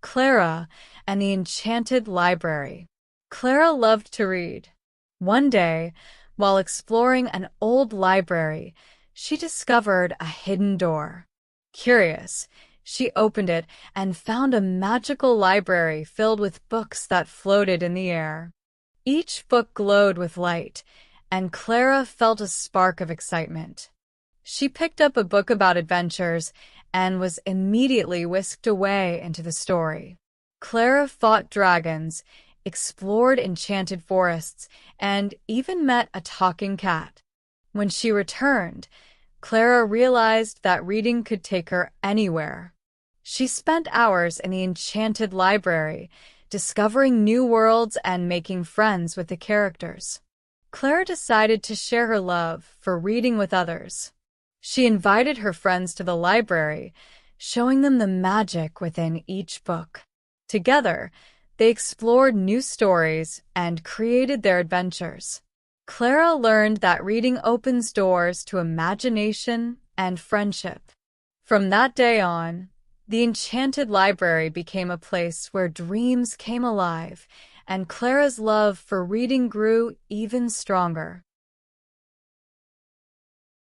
Clara and the Enchanted Library. Clara loved to read. One day, while exploring an old library, she discovered a hidden door. Curious, she opened it and found a magical library filled with books that floated in the air. Each book glowed with light, and Clara felt a spark of excitement. She picked up a book about adventures and was immediately whisked away into the story. Clara fought dragons, explored enchanted forests, and even met a talking cat. When she returned, Clara realized that reading could take her anywhere. She spent hours in the Enchanted Library, discovering new worlds and making friends with the characters. Clara decided to share her love for reading with others. She invited her friends to the library, showing them the magic within each book. Together, they explored new stories and created their adventures. Clara learned that reading opens doors to imagination and friendship. From that day on, the Enchanted Library became a place where dreams came alive, and Clara's love for reading grew even stronger.